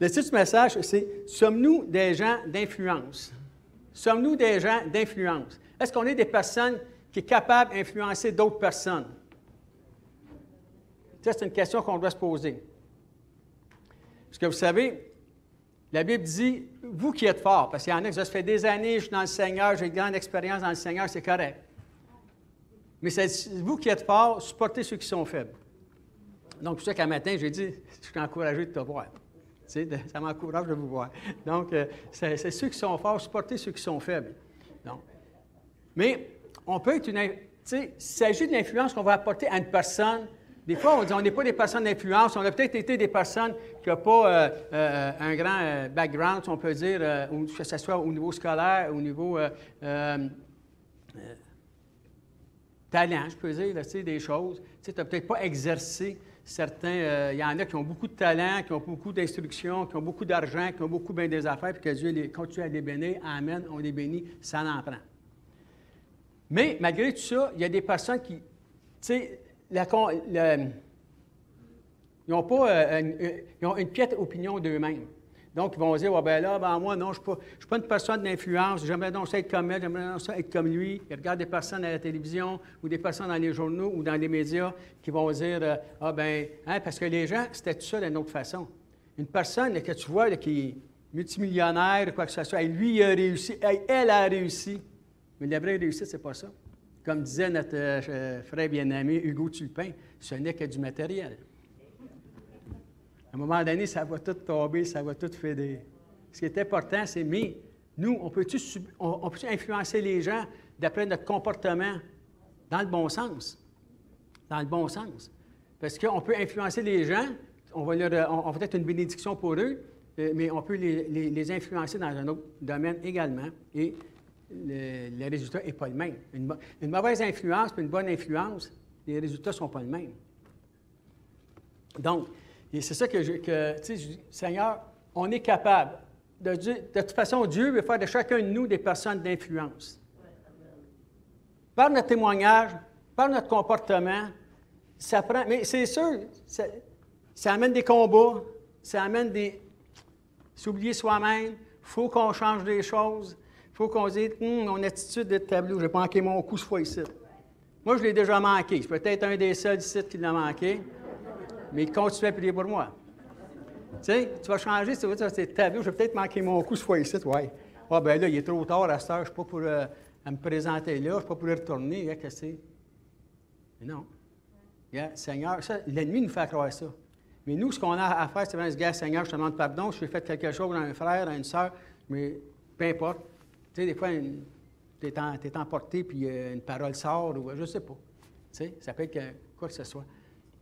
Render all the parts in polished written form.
Le titre du message, c'est « Sommes-nous des gens d'influence? » Sommes-nous des gens d'influence? Est-ce qu'on est des personnes qui sont capables d'influencer d'autres personnes? Ça, c'est une question qu'on doit se poser. Parce que vous savez, la Bible dit, vous qui êtes forts, parce qu'il y en a qui ça fait des années, je suis dans le Seigneur, j'ai une grande expérience dans le Seigneur, c'est correct. Mais c'est vous qui êtes forts, supportez ceux qui sont faibles. Donc, c'est ça qu'un matin, j'ai dit, je suis encouragé de te voir. Tu sais, ça m'encourage de vous voir. Donc, c'est ceux qui sont forts, supportez ceux qui sont faibles. Donc, mais on peut être une... Tu sais, il s'agit de l'influence qu'on va apporter à une personne. Des fois, on dit on n'est pas des personnes d'influence. On a peut-être été des personnes qui n'ont pas un grand background, si on peut dire, que ce soit au niveau scolaire, au niveau talent, je peux dire, là, tu sais, des choses. Tu sais, n'as peut-être pas exercé certains... Il y en a qui ont beaucoup de talent, qui ont beaucoup d'instruction, qui ont beaucoup d'argent, qui ont beaucoup bien des affaires, puis que Dieu continue à les bénir. Amen, on les bénit, ça en prend. Mais malgré tout ça, il y a des personnes qui, tu sais, ils n'ont pas ils ont une piètre opinion d'eux-mêmes. Donc, ils vont dire, oh, ben là, ben moi, non, je ne suis pas une personne d'influence, j'aimerais donc ça être comme elle, j'aimerais donc ça être comme lui. Ils regardent des personnes à la télévision ou des personnes dans les journaux ou dans les médias qui vont dire, ah ben, hein, parce que les gens, c'était tout ça d'une autre façon. Une personne là, que tu vois là, qui est multimillionnaire ou quoi que ce soit, et lui, il a réussi, elle a réussi. Mais la vraie réussite, c'est pas ça. Comme disait notre frère bien-aimé Hugo Tulpin, ce n'est que du matériel. À un moment donné, ça va tout tomber, ça va tout fédérer. Ce qui est important, c'est, mais nous, on peut-tu influencer les gens d'après notre comportement dans le bon sens? Dans le bon sens. Parce qu'on peut influencer les gens, on va être une bénédiction pour eux, mais on peut les influencer dans un autre domaine également. Et le résultat n'est pas le même. Une mauvaise influence puis une bonne influence, les résultats ne sont pas les mêmes. Donc, et c'est ça que tu sais, je dis, Seigneur, on est capable. De toute façon, Dieu veut faire de chacun de nous des personnes d'influence. Par notre témoignage, par notre comportement, ça prend... Mais c'est sûr, ça amène des combats, ça amène des... S'oublier soi-même, il faut qu'on change des choses. Il faut qu'on dise, mon attitude de tableau, je n'ai pas manqué mon coup ce fois ici. Moi, je l'ai déjà manqué. C'est peut-être un des seuls ici qui l'a manqué, mais il continue à prier pour moi. Tu sais, tu vas changer, tu vas dire, c'est tableau, je vais peut-être manquer mon coup ce fois ici, ouais. Ah, ben là, il est trop tard à cette heure, je ne suis pas pour me présenter là, je ne suis pas pour y retourner. Qu'est-ce que c'est? Mais non. Seigneur, l'ennemi nous fait croire ça. Mais nous, ce qu'on a à faire, c'est vraiment se dire, Seigneur, je te demande pardon, je t'ai fait quelque chose à un frère, à une sœur, mais peu importe. Tu sais, des fois, tu es emporté, puis une parole sort, ou je ne sais pas. Tu sais, ça peut être quoi que ce soit.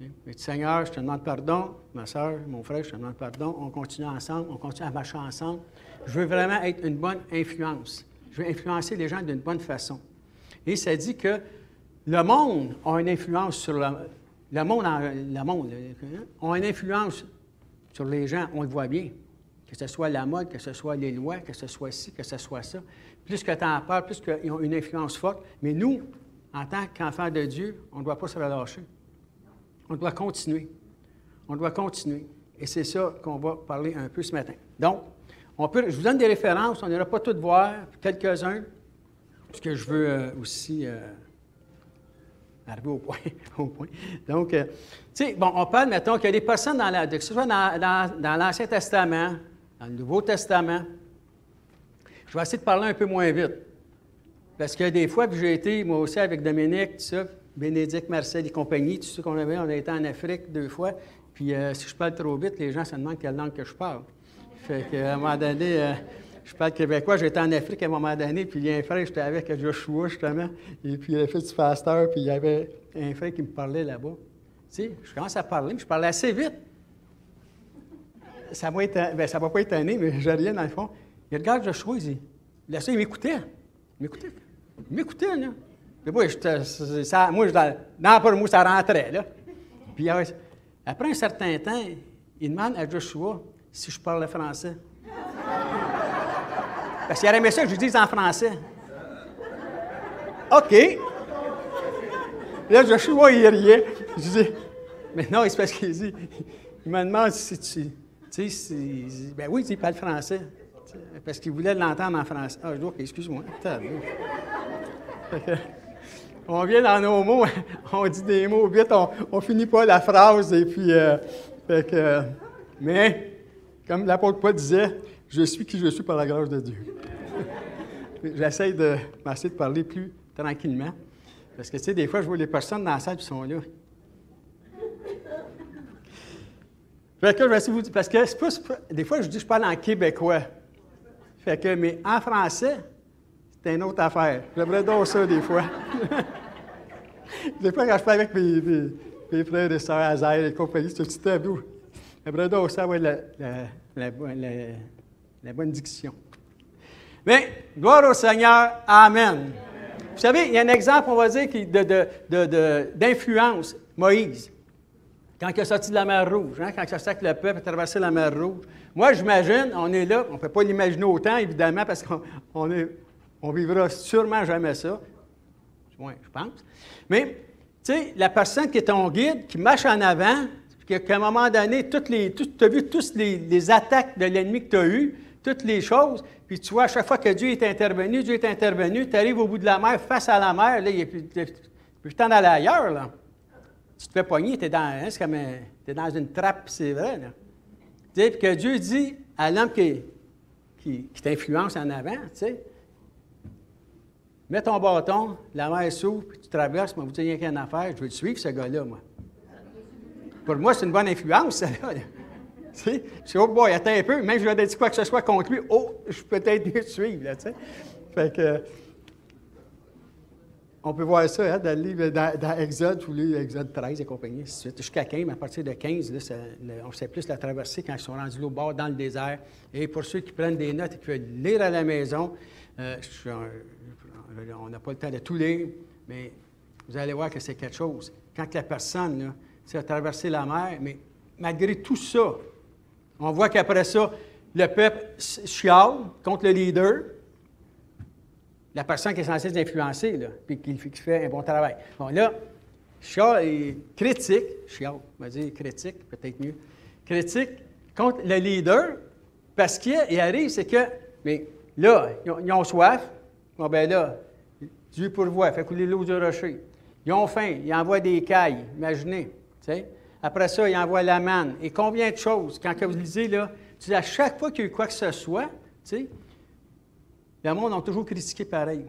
Mais Seigneur, je te demande pardon, ma soeur, mon frère, je te demande pardon. On continue ensemble, on continue à marcher ensemble. Je veux vraiment être une bonne influence. Je veux influencer les gens d'une bonne façon. Et ça dit que le monde a une influence sur le monde a une influence sur les gens, on le voit bien. Que ce soit la mode, que ce soit les lois, que ce soit ci, que ce soit ça. Plus que tu en parles, plus qu'ils ont une influence forte. Mais nous, en tant qu'enfants de Dieu, on ne doit pas se relâcher. On doit continuer. On doit continuer. Et c'est ça qu'on va parler un peu ce matin. Donc, je vous donne des références, on n'ira pas toutes voir, quelques-uns, parce que je veux aussi arriver au point. Donc, tu sais, bon, on parle, mettons, qu'il y a des personnes que ce soit dans l'Ancien Testament, dans le Nouveau Testament. Je vais essayer de parler un peu moins vite. Parce que des fois, puis j'ai été, moi aussi, avec Dominique, tout ça, Bénédicte, Marcel et compagnie, tout ce qu'on avait, on a été en Afrique 2 fois. Puis si je parle trop vite, les gens se demandent quelle langue que je parle. Fait qu'à un moment donné, je parle québécois, j'étais en Afrique à un moment donné, puis il y a un frère, j'étais avec Joshua, justement, et puis il a fait du faster, puis il y avait un frère qui me parlait là-bas. Tu sais, je commence à parler, mais je parlais assez vite. Ça ne va pas étonner, mais j'ai rien dans le fond. Il regarde Joshua, il dit, là, ça, il m'écoutait. Il m'écoutait, là. Mais moi, pour moi, ça rentrait, là. Puis après un certain temps, il demande à Joshua si je parlais français. Parce qu'il aurait aimé ça que je lui dise en français. OK. Là, Joshua, il riait. Je dis, mais non, c'est parce qu'il dit, il me demande si tu Tu sais, ben oui, il parle français. Parce qu'il voulait l'entendre en français. Ah, je dois, excuse-moi. On vient dans nos mots, on dit des mots vite, on finit pas la phrase, et puis, mais, comme l'apôtre Paul disait, je suis qui je suis par la grâce de Dieu. J'essaie de parler plus tranquillement, parce que, tu sais, des fois, je vois les personnes dans la salle qui sont là. Fait que je vais essayer de vous dire, parce que c'est pas, des fois, je dis que je parle en québécois. Fait que, mais en français, c'est une autre affaire. J'aimerais donc ça, des fois. Des fois, quand je parle avec mes frères et sœurs à Zaire et compagnie, c'est un petit tabou. J'aimerais donc ça avoir la bonne diction. Mais, gloire au Seigneur, Amen. Vous savez, il y a un exemple, on va dire, d'influence, Moïse. Quand il est sorti de la mer Rouge, hein, quand il a sorti avec le peuple, il a traversé la mer Rouge. Moi, j'imagine, on est là, on ne peut pas l'imaginer autant, évidemment, parce qu'on vivra sûrement jamais ça. Oui, je pense. Mais, tu sais, la personne qui est ton guide, qui marche en avant, qu'à un moment donné, tu as vu toutes les attaques de l'ennemi que tu as eues, toutes les choses, puis tu vois, à chaque fois que Dieu est intervenu, tu arrives au bout de la mer, face à la mer, là, il n'y a plus temps d'aller ailleurs, là. Tu te fais pogner, tu es dans, c'est comme t'es dans une trappe, c'est vrai, là. Tu sais, puis que Dieu dit à l'homme qui t'influence en avant, tu sais, mets ton bâton, la mer s'ouvre, puis tu traverses, moi, vous dites, il n'y a qu'une affaire, je veux le suivre, ce gars-là, moi. Pour moi, c'est une bonne influence, ça, là. Tu sais, je dis, oh boy, attends un peu, même si je vais dire quoi que ce soit contre lui, oh, je peux peut-être mieux te suivre, là, tu sais. Fait que, on peut voir ça, hein, dans le livre, dans Exode, vous lisez Exode 13 et compagnie, jusqu'à 15, mais à partir de 15, là, on sait plus la traversée quand ils sont rendus au bord dans le désert. Et pour ceux qui prennent des notes et qui veulent lire à la maison, on n'a pas le temps de tout lire, mais vous allez voir que c'est quelque chose. Quand la personne là, a traversé la mer, mais malgré tout ça, on voit qu'après ça, le peuple chiale contre le leader, la personne qui est censée l'influencer, puis qui fait un bon travail. Bon, là, chiale et critique, chiale, on va dire critique, peut-être mieux, critique contre le leader, parce qu'il arrive, c'est que, mais là, ils ont soif, bon, ben là, Dieu pourvoit, fait couler l'eau du rocher. Ils ont faim, ils envoient des cailles, imaginez, tu sais. Après ça, ils envoient la manne. Et combien de choses, quand vous lisez, là, tu dis à chaque fois qu'il y a eu quoi que ce soit, tu sais, le monde a toujours critiqué pareil.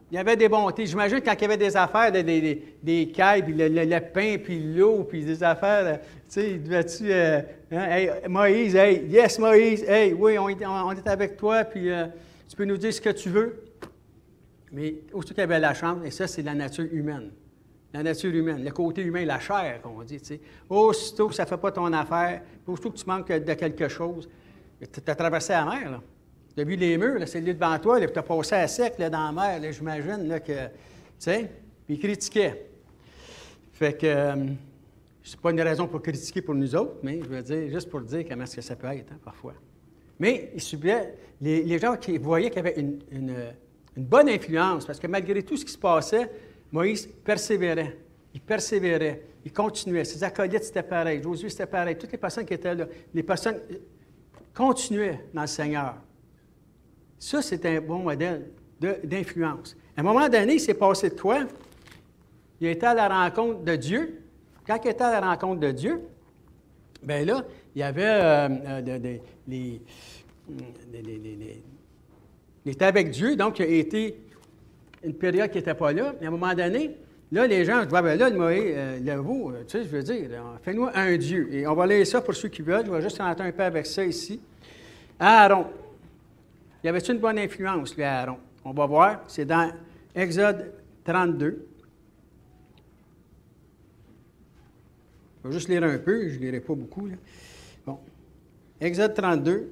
Il y avait des bontés. J'imagine quand il y avait des affaires, des cailles, puis le pain, puis l'eau, puis des affaires, tu sais, devais-tu, hey, Moïse, hey, yes, Moïse, hey, oui, on est avec toi, puis tu peux nous dire ce que tu veux. Mais aussitôt qu'il y avait la chance, et ça, c'est la nature humaine. La nature humaine, le côté humain, la chair, qu'on dit, tu sais. Aussitôt que ça ne fait pas ton affaire, aussitôt que tu manques de quelque chose, tu as traversé la mer, là. Tu as vu les murs, là, c'est lui devant toi, puis tu as passé à sec là, dans la mer, là, j'imagine là, que, tu sais, puis il critiquait. Fait que, c'est pas une raison pour critiquer pour nous autres, mais je veux dire, juste pour dire comment est-ce que ça peut être, hein, parfois. Mais il subissait, les gens qui voyaient qu'il y avait une bonne influence, parce que malgré tout ce qui se passait, Moïse persévérait. Il continuait. Ses acolytes, c'était pareil. Josué, c'était pareil. Toutes les personnes qui étaient là, les personnes continuaient dans le Seigneur. Ça, c'est un bon modèle d'influence. À un moment donné, il s'est passé de quoi? Il était à la rencontre de Dieu. Quand il était à la rencontre de Dieu, bien là, il y avait il était avec Dieu, donc il a été une période qui n'était pas là. Et à un moment donné, là, les gens disent, ben là, Moïse, vous, tu sais, je veux dire, fais-nous un Dieu. Et on va lire ça pour ceux qui veulent. Je vais juste entrer un peu avec ça ici. Aaron. Il y avait-tu une bonne influence, lui, Aaron? On va voir. C'est dans Exode 32. Je vais juste lire un peu. Je ne lirai pas beaucoup, là. Bon. Exode 32.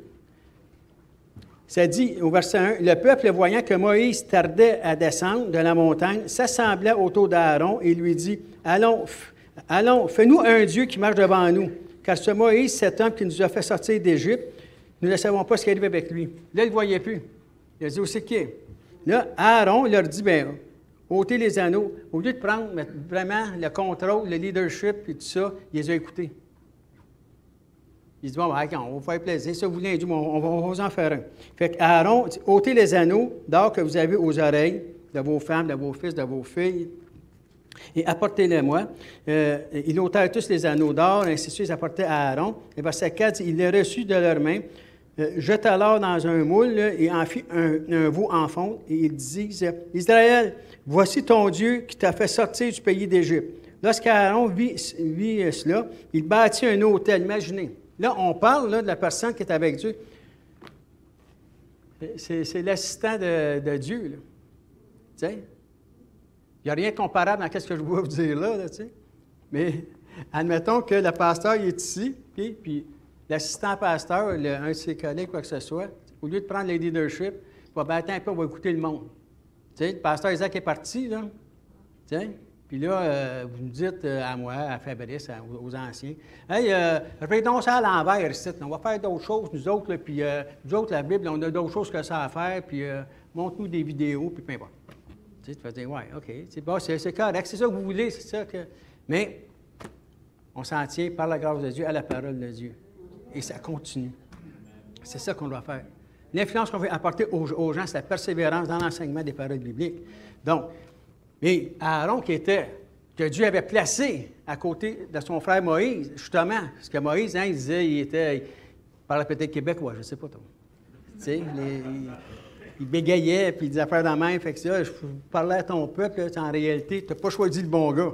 Ça dit, au verset 1, « Le peuple, voyant que Moïse tardait à descendre de la montagne, s'assemblait autour d'Aaron et lui dit, « Allons, fais-nous un Dieu qui marche devant nous, car ce Moïse, cet homme qui nous a fait sortir d'Égypte, nous ne savons pas ce qui arrive avec lui. » Là, il ne voyait plus. Il a dit, « Où c'est qui est? » Là, Aaron, il leur dit, « Bien, ôtez les anneaux. » Au lieu de prendre vraiment le contrôle, le leadership et tout ça, il les a écoutés. Il dit, bon, ben, on va vous faire plaisir. Ça, vous voulez un Dieu, on va vous en faire un. Fait qu'Aaron, ôtez les anneaux d'or que vous avez aux oreilles de vos femmes, de vos fils, de vaux filles, et apportez-les-moi. Ils ôtèrent tous les anneaux d'or, ainsi de suite, ils apportaient à Aaron. Et verset 4, il les reçut de leurs mains, jeta l'or dans un moule et en fit un veau en fonte. Et ils disent, Israël, voici ton Dieu qui t'a fait sortir du pays d'Égypte. Lorsqu'Aaron vit cela, il bâtit un autel. Imaginez. Là, on parle là, de la personne qui est avec Dieu. C'est l'assistant de Dieu. Là. Tu sais? Il n'y a rien de comparable dans ce que je vais vous dire là, tu sais. Mais admettons que le pasteur il est ici, puis l'assistant pasteur, un de ses collègues, quoi que ce soit, au lieu de prendre le leadership, il va attends un peu, on va écouter le monde. Tu sais, le pasteur Isaac est parti, là. Tu sais? Puis là, vous me dites à moi, à Fabrice, aux anciens, « Hey, rédons ça à l'envers ici. On va faire d'autres choses, nous autres, là, puis nous autres, la Bible, on a d'autres choses que ça à faire, puis montre-nous des vidéos, puis peu importe. » Tu sais, tu vas dire, « Ouais, OK, c'est bon, c'est correct, c'est ça que vous voulez, c'est ça que... » Mais on s'en tient, par la grâce de Dieu, à la parole de Dieu. Et ça continue. C'est ça qu'on doit faire. L'influence qu'on veut apporter aux gens, c'est la persévérance dans l'enseignement des paroles bibliques. Donc, mais Aaron que Dieu avait placé à côté de son frère Moïse, justement, parce que Moïse, il disait, il parlait peut-être québécois, je ne sais pas trop. Tu sais, il bégayait, puis il disait affaires dans la main, fait que ça, je parlais à ton peuple, là, en réalité, tu n'as pas choisi le bon gars.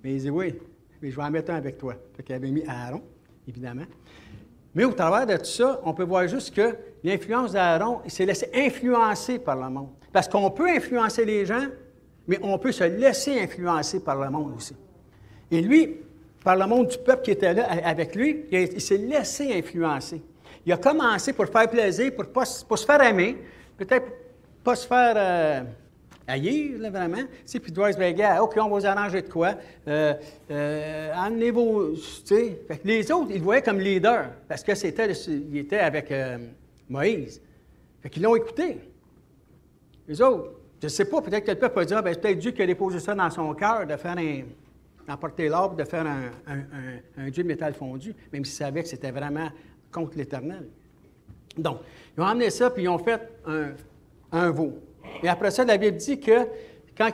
Mais il dit, oui, mais je vais en mettre un avec toi. Fait qu'il avait mis Aaron, évidemment. Mais au travers de tout ça, on peut voir juste que l'influence d'Aaron, il s'est laissé influencer par le monde. Parce qu'on peut influencer les gens, mais on peut se laisser influencer par le monde aussi. Et lui, par le monde du peuple qui était là avec lui, il s'est laissé influencer. Il a commencé pour faire plaisir, pour se faire aimer, peut-être pas se faire haïr, là, vraiment. Tu sais, puis il doit se dire, OK, on va vous arranger de quoi? Amenez vos... Tu sais. Fait que les autres, ils le voyaient comme leader, parce que il était avec Moïse. Fait qu'ils l'ont écouté. Les autres, je ne sais pas, peut-être que le peuple a dit, c'est peut-être Dieu qui a déposé ça dans son cœur, de faire d'emporter l'arbre, de faire un Dieu de métal fondu, même s'ils savaient que c'était vraiment contre l'Éternel. Donc, ils ont amené ça, puis ils ont fait un veau. Et après ça, la Bible dit que quand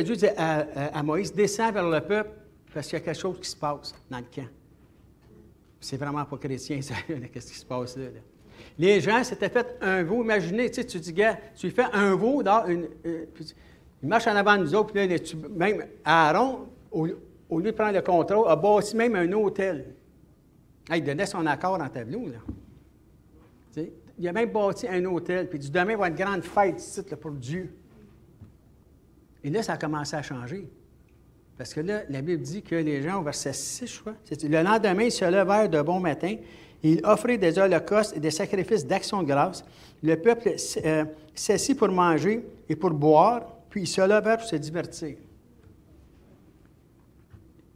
Dieu dit à Moïse, descends vers le peuple, parce qu'il y a quelque chose qui se passe dans le camp. C'est vraiment pas chrétien, ça, qu'est-ce qui se passe là. Les gens s'étaient fait un veau. Imaginez, tu dis, gars, tu fais un veau, puis il marche en avant de nous autres, puis là, même Aaron, au lieu de prendre le contrôle, a bâti même un hôtel. Il donnait son accord dans le tableau, là. Tu sais, il a même bâti un hôtel, puis du demain, il va y avoir une grande fête ici, là, pour Dieu. Et là, ça a commencé à changer. Parce que là, la Bible dit que les gens, au verset 6, je crois, le lendemain, ils se levèrent de bon matin, et ils offraient des holocaustes et des sacrifices d'action de grâce. Le peuple s'assit pour manger et pour boire, puis ils se levèrent pour se divertir.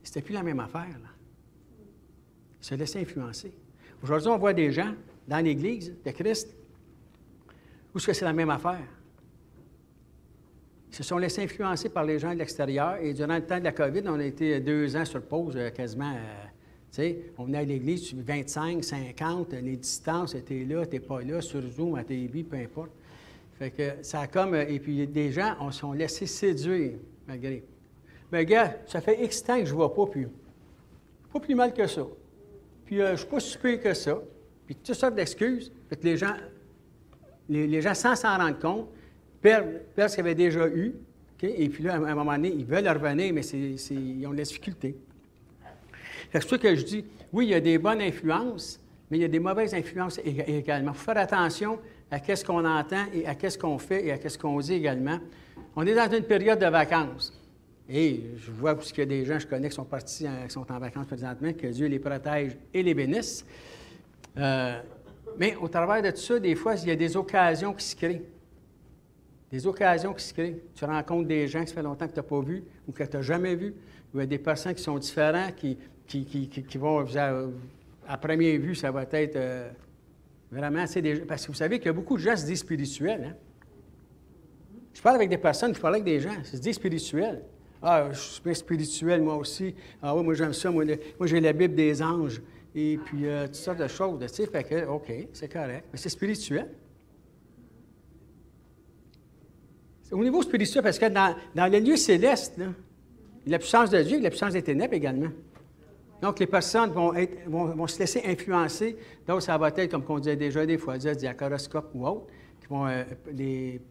C'était plus la même affaire, là. Ils se laissaient influencer. Aujourd'hui, on voit des gens dans l'Église de Christ où est-ce que c'est la même affaire? Ils se sont laissés influencer par les gens de l'extérieur. Et durant le temps de la COVID, on a été 2 ans sur pause, quasiment. Tu sais, on venait à l'Église, 25, 50, les distances étaient là, tu n'es pas là, sur Zoom, à TV, peu importe. Fait que ça a comme... Et puis, des gens se sont laissés séduire, malgré. Mais gars, ça fait X temps que je ne vois pas, puis pas plus mal que ça. Puis, je ne suis pas si pire que ça. Puis, toutes sortes d'excuses. Fait que les gens, sans s'en rendre compte, perdent ce qu'ils avaient déjà eu. Okay? Et puis là, à un moment donné, ils veulent revenir, mais ils ont de la difficulté. C'est pour ça que je dis, oui, il y a des bonnes influences, mais il y a des mauvaises influences également. Il faut faire attention à ce qu'on entend et à ce qu'on fait et à ce qu'on dit également. On est dans une période de vacances. Et je vois parce qu'il y a des gens, je connais, qui sont partis, qui sont en vacances présentement, que Dieu les protège et les bénisse. Mais au travers de tout ça, des fois, il y a des occasions qui se créent. Des occasions qui se créent. Tu rencontres des gens que ça fait longtemps que tu n'as pas vu ou que tu n'as jamais vu. Il y a des personnes qui sont différentes, qui vont, à première vue, ça va être vraiment... Parce que vous savez qu'il y a beaucoup de gens qui se disent spirituels. Hein? Je parle avec des personnes, je parle avec des gens, ils se disent spirituels. Ah, je suis bien spirituel, moi aussi. Ah oui, moi j'aime ça. Moi j'ai la Bible des anges. et puis toutes sortes de choses, tu sais, fait que, OK, c'est correct, mais c'est spirituel. Au niveau spirituel, parce que dans les lieux célestes, là, la puissance de Dieu et la puissance des ténèbres également. Donc, les personnes vont se laisser influencer. D'autres, ça va être, comme on disait déjà des fois, des horoscopes ou autres, qui vont, des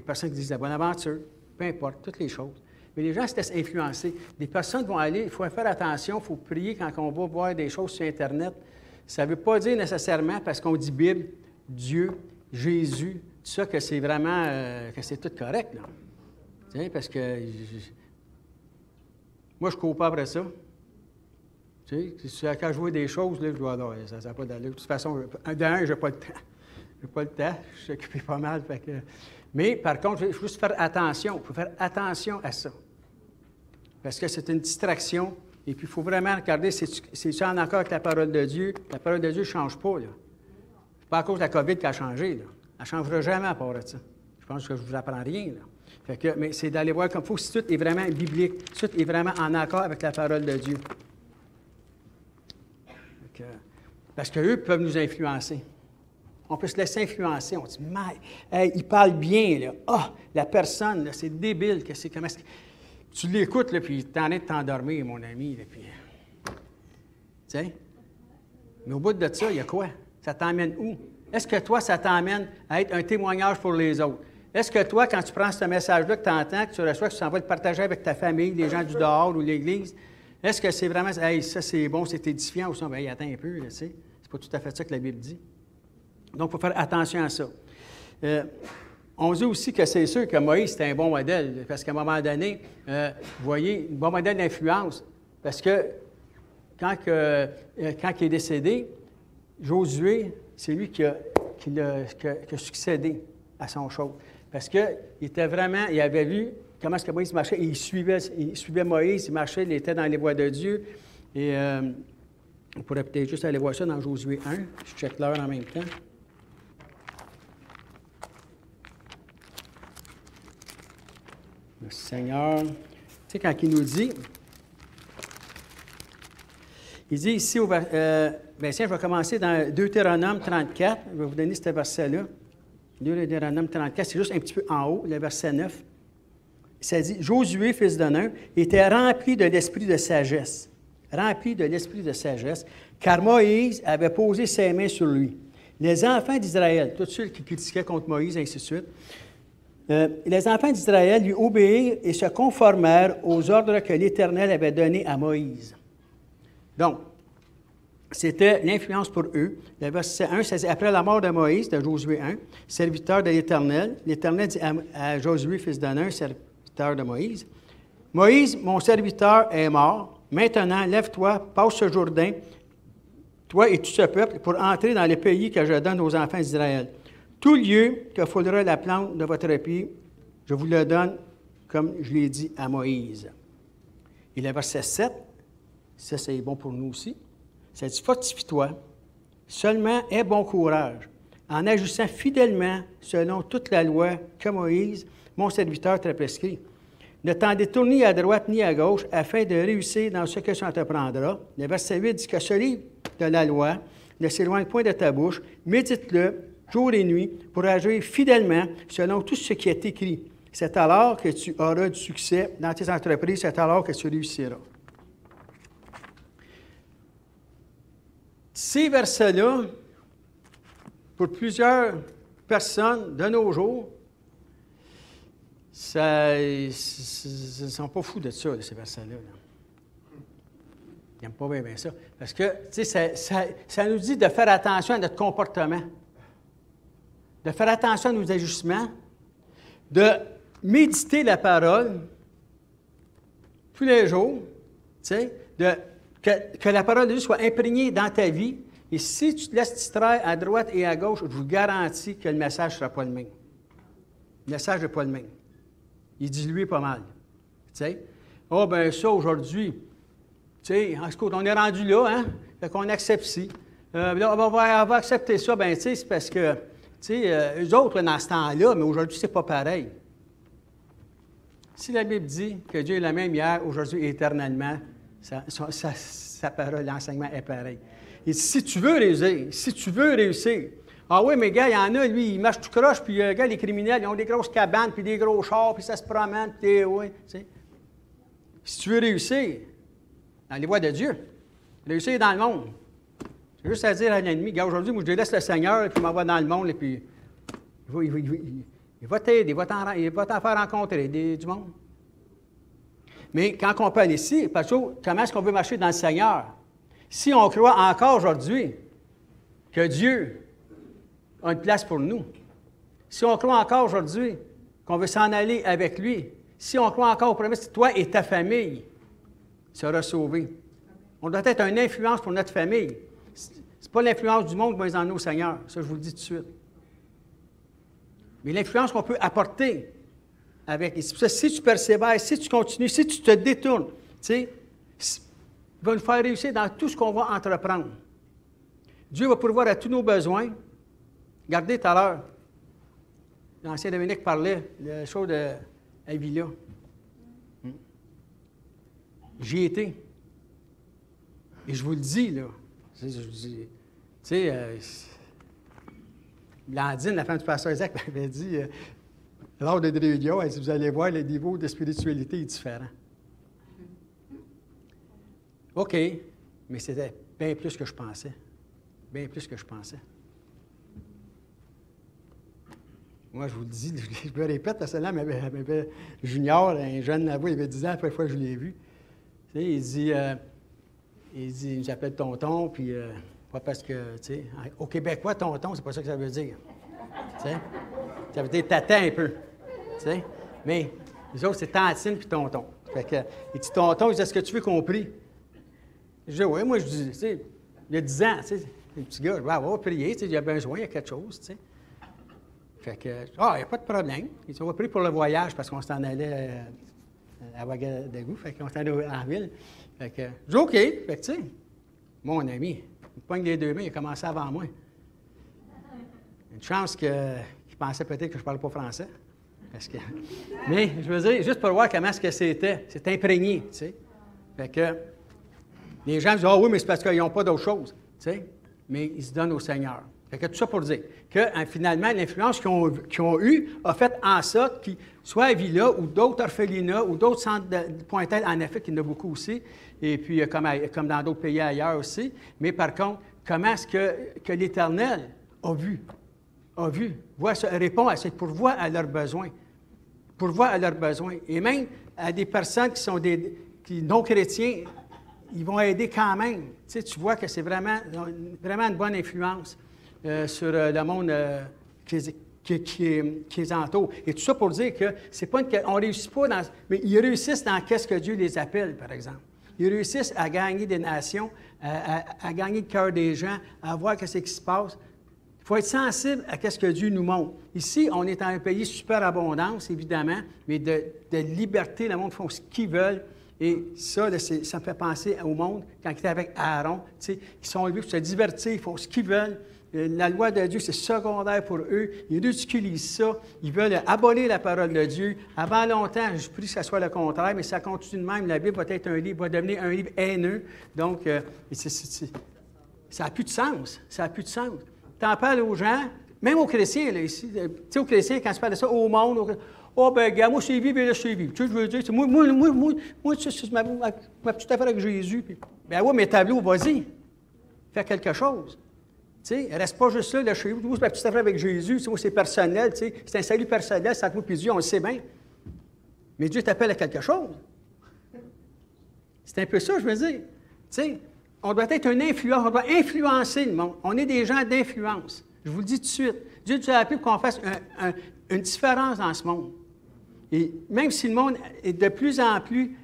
personnes qui disent la bonne aventure, peu importe, toutes les choses. Mais les gens se laissent influencer. Des personnes vont aller, il faut faire attention, il faut prier quand on va voir des choses sur Internet. Ça ne veut pas dire nécessairement, parce qu'on dit Bible, Dieu, Jésus, tout ça, que c'est vraiment, que c'est tout correct, là. Tu sais, parce que moi, je ne cours pas après ça. Tu sais, quand je vois des choses, là, je dois alors, ça n'a pas d'allure. De toute façon, d'un, je n'ai pas le temps. Je n'ai pas le temps, je suis occupé pas mal. Fait que... Mais par contre, il faut juste faire attention. Il faut faire attention à ça. Parce que c'est une distraction. Et puis, il faut vraiment regarder si tu es en accord avec la parole de Dieu. La parole de Dieu ne change pas, là. Ce n'est pas à cause de la COVID qu'elle a changé, là. Elle ne changera jamais à part de ça. Je pense que je ne vous apprends rien, là. Fait que, mais c'est d'aller voir comme il faut si tout est vraiment biblique, si tout est vraiment en accord avec la parole de Dieu. Fait que, parce qu'eux peuvent nous influencer. On peut se laisser influencer. On dit, mais, hey, il parle bien, là. Ah, la personne, là, c'est débile. Que c'est, comment est-ce que... Tu l'écoutes, là, puis tu en es de t'endormir, mon ami. Là, puis... Tu sais? Mais au bout de ça, il y a quoi? Ça t'emmène où? Est-ce que toi, ça t'emmène à être un témoignage pour les autres? Est-ce que toi, quand tu prends ce message-là, que tu entends, que tu reçois, que tu s'en vas le partager avec ta famille, les gens du dehors ou l'Église, est-ce que c'est vraiment, hey, ça c'est bon, c'est édifiant ou ça? Bien, attends un peu, là, tu sais. C'est pas tout à fait ça que la Bible dit. Donc, il faut faire attention à ça. On dit aussi que c'est sûr que Moïse, c'était un bon modèle, parce qu'à un moment donné, vous voyez, un bon modèle d'influence, parce que quand il est décédé, Josué, c'est lui qui a succédé à son chauve. Parce qu'il était vraiment, il avait vu comment est-ce que Moïse marchait, et il suivait Moïse, il marchait, il était dans les voies de Dieu. Et on pourrait peut-être juste aller voir ça dans Josué 1. Je check l'heure en même temps. Le Seigneur, tu sais, quand il nous dit, il dit ici, bien, tiens, je vais commencer dans Deutéronome 34, je vais vous donner ce verset-là. Deutéronome 34, c'est juste un petit peu en haut, le verset 9. Ça dit, Josué, fils de Nun, était rempli de l'esprit de sagesse. Rempli de l'esprit de sagesse, car Moïse avait posé ses mains sur lui. Les enfants d'Israël, tous ceux qui critiquaient contre Moïse, ainsi de suite, les enfants d'Israël lui obéirent et se conformèrent aux ordres que l'Éternel avait donnés à Moïse. Donc, c'était l'influence pour eux. Le verset 1, ça dit, après la mort de Moïse, de Josué 1, serviteur de l'Éternel, l'Éternel dit à Josué, fils de Nun, serviteur de Moïse, « Moïse, mon serviteur, est mort. Maintenant, lève-toi, passe ce Jourdain, toi et tout ce peuple, pour entrer dans le pays que je donne aux enfants d'Israël. Tout lieu que foulera la plante de votre pied, je vous le donne, comme je l'ai dit à Moïse. » Et le verset 7, ça c'est bon pour nous aussi, ça dit, « Fortifie-toi, seulement aie bon courage, en agissant fidèlement selon toute la loi que Moïse, mon serviteur, t'a prescrit. Ne t'en détourne ni à droite ni à gauche, afin de réussir dans ce que tu entreprendras. » Le verset 8 dit que ce livre de la loi ne s'éloigne point de ta bouche, médite-le jour et nuit pour agir fidèlement selon tout ce qui est écrit. C'est alors que tu auras du succès dans tes entreprises, c'est alors que tu réussiras. Ces versets-là, pour plusieurs personnes de nos jours, ils ne sont pas fous de ça, de ces versets-là. Ils n'aiment pas bien ça. Parce que, tu sais, ça nous dit de faire attention à notre comportement, de faire attention à nos ajustements, de méditer la parole tous les jours, tu sais, que la parole de Dieu soit imprégnée dans ta vie. Et si tu te laisses distraire à droite et à gauche, je vous garantis que le message ne sera pas le même. Le message n'est pas le même. Il est dilué pas mal. Tu sais? Oh, bien, ça, aujourd'hui, tu sais, on est rendu là, hein? Fait qu'on accepte ci. Là, on va accepter ça, bien, tu sais, c'est parce que, tu sais, eux autres, dans ce temps-là, mais aujourd'hui, c'est pas pareil. Si la Bible dit que Dieu est le même hier, aujourd'hui et éternellement, sa parole, l'enseignement est pareil. Et si tu veux réussir, ah oui, mais gars, il y en a, lui, il marche tout croche, puis gars, les criminels, ils ont des grosses cabanes, puis des gros chars, puis ça se promène, puis oui, tu sais. Si tu veux réussir dans les voies de Dieu, réussir dans le monde, c'est juste à dire à l'ennemi, gars, aujourd'hui, moi, je délaisse le Seigneur, et puis il m'envoie dans le monde, et puis il va t'aider, il va t'en faire rencontrer du monde. Mais quand on parle ici, parce que comment est-ce qu'on veut marcher dans le Seigneur? Si on croit encore aujourd'hui que Dieu a une place pour nous, si on croit encore aujourd'hui qu'on veut s'en aller avec lui, si on croit encore aux promesses que toi et ta famille sera sauvée, on doit être une influence pour notre famille. Ce n'est pas l'influence du monde qui va les emmener au Seigneur, ça je vous le dis tout de suite. Mais l'influence qu'on peut apporter avec. Et c'est pour ça, si tu persévères, si tu continues, si tu te détournes, tu sais, il va nous faire réussir dans tout ce qu'on va entreprendre. Dieu va pourvoir à tous nos besoins. Regardez tout à l'heure, l'ancien Dominique parlait de la chose de Avila. J'y étais. Et je vous le dis, là. Tu sais, Blandine, la femme du pasteur Isaac, m'avait dit, lors de réunion, elle dit, vous allez voir, le niveau de spiritualité est différent. OK, mais c'était bien plus que je pensais. Bien plus que je pensais. Moi, je vous le dis, je me répète, parce que là, m'avait Junior, un jeune là-bas, il avait 10 ans, la première fois que je l'ai vu. Tu sais, il j'appelle tonton, puis pas parce que, tu sais, au Québécois, tonton, c'est pas ça que ça veut dire. Tu sais, ça veut dire tata un peu. Tu sais, mais les autres, c'est tantine puis tonton. Fait que, il dit tonton, il dit, est-ce que tu veux compris? Je dis, oui, moi, je dis, tu sais, il y a 10 ans, tu sais, le petit gars, on va prier, tu sais, il y a besoin, il y a quelque chose, tu sais. Fait que, il n'y a pas de problème. Il dit, on va prier pour le voyage parce qu'on s'en allait à Ouagadougou, fait qu'on s'en allait en ville. Fait que, je dis, OK. Fait que, tu sais, mon ami, il me pogne les deux mains, il a commencé avant moi. Une chance qu'il pensait peut-être que je ne parlais pas français. Parce que, mais, je veux dire, juste pour voir comment est-ce que c'était. C'est imprégné, tu sais. Fait que, les gens disent, ah oui, mais c'est parce qu'ils n'ont pas d'autre chose, tu sais. Mais ils se donnent au Seigneur. Fait que tout ça pour dire que, finalement, l'influence qu'ils ont eue a fait en sorte qu'ils, soit à Villa ou d'autres orphelinats ou d'autres centres de Pointe-Aile, en Afrique, il y en a beaucoup aussi, et puis comme dans d'autres pays ailleurs aussi. Mais par contre, comment est-ce que l'Éternel a vu, répond à cette pourvoie à leurs besoins. Pourvoie à leurs besoins. Et même à des personnes qui sont qui non-chrétiens, ils vont aider quand même. Tu sais, tu vois que c'est vraiment une bonne influence sur le monde qui les entoure. Et tout ça pour dire que c'est pas on ne réussit pas dans... Mais ils réussissent dans qu'est-ce que Dieu les appelle, par exemple. Ils réussissent à gagner des nations, à gagner le cœur des gens, à voir qu'est-ce qui se passe. Il faut être sensible à ce que Dieu nous montre. Ici, on est dans un pays super abondance, évidemment, mais de liberté, le monde font ce qu'ils veulent. Et ça, là, ça me fait penser au monde, quand ils étaient avec Aaron, tu sais, ils sont élevés pour se divertir, ils font ce qu'ils veulent. La loi de Dieu, c'est secondaire pour eux. Ils ridiculisent ça. Ils veulent abolir la parole de Dieu. Avant longtemps, je prie que ce soit le contraire, mais ça continue de même. La Bible va être va devenir un livre haineux. Donc, ça n'a plus de sens. Ça n'a plus de sens. Tu en parles aux gens, même aux chrétiens, là, ici. Tu sais, aux chrétiens, quand tu parles de ça, au monde, oh, ben, gars, moi, je suis vive et là, je suis vive. Tu sais, je veux dire, moi, c'est ma petite affaire avec Jésus. Puis, ben, oui, mais tableau, vas-y. Fais quelque chose. Tu sais, reste pas juste là, chez vous. Moi, c'est ma petite affaire avec Jésus. Moi, c'est personnel. Tu sais, c'est un salut personnel, c'est entre moi et Dieu, on le sait bien. Mais Dieu t'appelle à quelque chose. C'est un peu ça, je veux dire. Tu sais, on doit être un influence, on doit influencer le monde. On est des gens d'influence. Je vous le dis tout de suite. Dieu nous a appelé pour qu'on fasse une différence dans ce monde. Et même si le monde est de plus en plus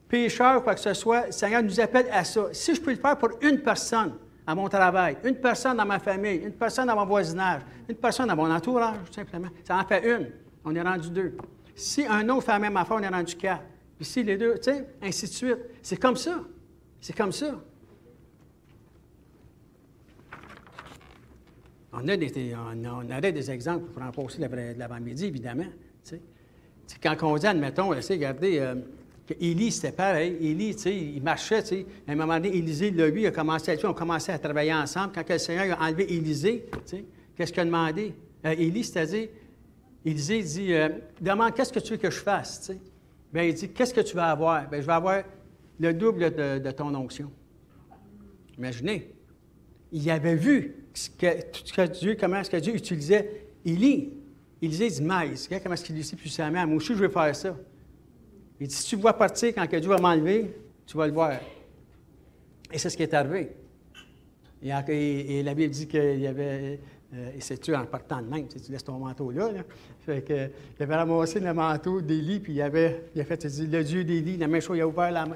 pécheur, quoi que ce soit, le Seigneur nous appelle à ça. Si je peux le faire pour une personne à mon travail, une personne dans ma famille, une personne dans mon voisinage, une personne dans mon entourage, tout simplement, ça en fait une. On est rendu 2. Si un autre fait la même affaire, on est rendu 4. Puis si les 2, tu sais, ainsi de suite. C'est comme ça. C'est comme ça. On aurait des exemples pour en passer de l'avant-midi, évidemment. Tu sais, quand on dit, admettons, regardez, Élie, c'était pareil. Élie, tu sais, il marchait, tu sais. À un moment donné, Élisée l'a vu, il a commencé à tuer, on a commencé à travailler ensemble. Quand le Seigneur a enlevé Élisée, tu sais, qu'est-ce qu'il a demandé? Élie, c'est-à-dire, Élisée dit, demande, qu'est-ce que tu veux que je fasse, tu sais? Bien, il dit, qu'est-ce que tu vas avoir? Bien, je vais avoir le double de ton onction. Imaginez. Il avait vu comment est-ce que Dieu utilisait Élie. Élisée dit, maïs, comment est-ce qu'il dit puissamment? Moi aussi, je vais faire ça. Il dit, si tu vois partir quand que Dieu va m'enlever, tu vas le voir. Et c'est ce qui est arrivé. Et la Bible dit qu'il y avait, et c'est tu en partant de même, tu laisses ton manteau là. Fait que, il avait ramassé le manteau d'Élie, puis il a fait, il dit, le Dieu d'Élie, la même chose, il a ouvert la main,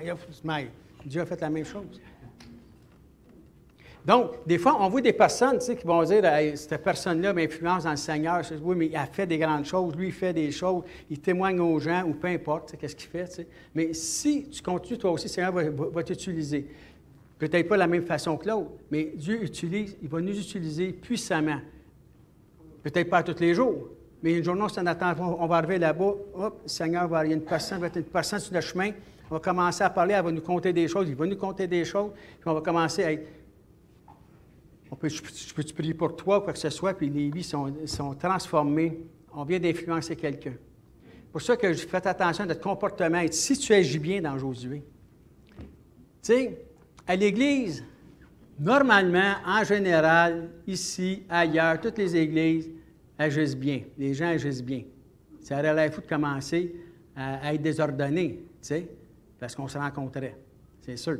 Dieu a fait la même chose. Donc, des fois, on voit des personnes qui vont dire hey, cette personne-là m'influence dans le Seigneur. Oui, mais il a fait des grandes choses, lui, il fait des choses, il témoigne aux gens, ou peu importe, qu'est-ce qu'il fait. T'sais. Mais si tu continues, toi aussi, le Seigneur va t'utiliser. Peut-être pas de la même façon que l'autre, mais Dieu il va nous utiliser puissamment. Peut-être pas tous les jours, mais une journée, on va arriver là-bas, hop, le Seigneur il y a une personne sur le chemin, on va commencer à parler, elle va nous conter des choses, il va nous conter des choses, puis on va commencer à être. Je peux-tu prier pour toi, quoi que ce soit, puis les vies sont transformées. On vient d'influencer quelqu'un. C'est pour ça que je fais attention à notre comportement. Et si tu agis bien dans Josué, tu sais, à l'Église, normalement, en général, ici, ailleurs, toutes les Églises agissent bien. Les gens agissent bien. Ça aurait l'air fou de commencer à être désordonné, tu sais, parce qu'on se rencontrait. C'est sûr.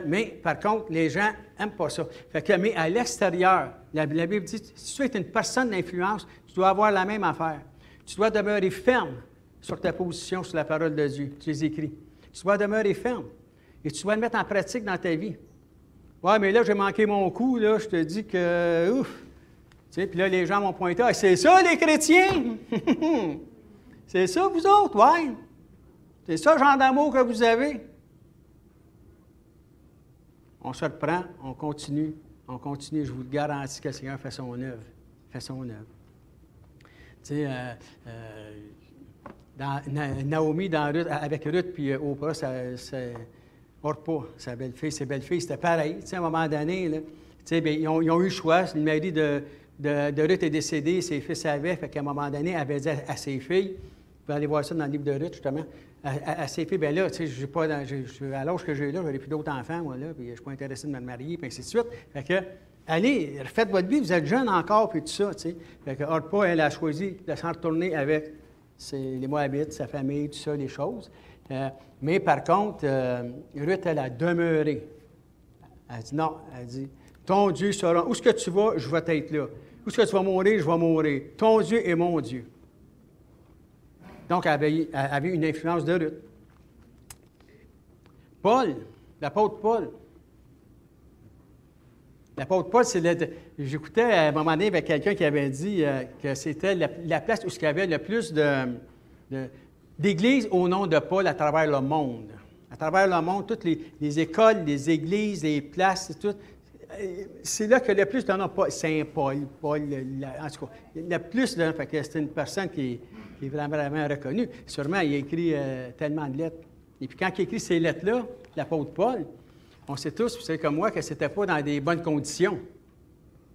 Mais, par contre, les gens n'aiment pas ça. Mais à l'extérieur, la Bible dit, si tu es une personne d'influence, tu dois avoir la même affaire. Tu dois demeurer ferme sur ta position, sur la parole de Dieu. Tu les écris. Tu dois demeurer ferme. Et tu dois le mettre en pratique dans ta vie. Ouais, mais là, j'ai manqué mon coup, là, je te dis que, ouf! Tu sais, puis là, les gens m'ont pointé, ah, c'est ça, les chrétiens! C'est ça, vous autres, ouais! C'est ça, le genre d'amour que vous avez. On se reprend, on continue, je vous le garantis que le Seigneur fait son œuvre. Tu sais, Naomi, avec Ruth puis Oprah, Orpah, sa belle-fille, ses belles-filles, c'était pareil. Tu sais, à un moment donné, là, tu sais, bien, ils ont eu le choix. Le mari de Ruth est décédé, ses fils avaient, fait qu'à un moment donné, elle avait dit à ses filles, vous pouvez aller voir ça dans le livre de Ruth, justement, à ses filles, bien là, tu sais, à l'âge que j'ai là, j'aurais plus d'autres enfants, moi, là, puis je ne suis pas intéressé de me marier, puis ainsi de suite. Fait que, allez, refaites votre vie, vous êtes jeune encore, puis tout ça, tu sais. Fait que Orpah, elle a choisi de s'en retourner avec les Moabites, sa famille, tout ça, les choses. Mais par contre, Ruth, elle a demeuré. Elle dit non, elle dit, ton Dieu sera, où est-ce que tu vas, je vais être là. Où est-ce que tu vas mourir, je vais mourir. Ton Dieu est mon Dieu. Donc, elle avait une influence de Ruth. Paul, l'apôtre Paul. L'apôtre Paul, j'écoutais à un moment donné avec quelqu'un qui avait dit que c'était la place où il y avait le plus d'églises au nom de Paul à travers le monde. À travers le monde, toutes les écoles, les églises, les places, tout. C'est là que le plus de nom, Saint-Paul, Paul, en tout cas, le plus de nom, c'est une personne qui est vraiment reconnue. Sûrement, il a écrit tellement de lettres. Et puis quand il a écrit ces lettres-là, l'apôtre Paul, on sait tous, vous savez comme moi, que ce n'était pas dans des bonnes conditions.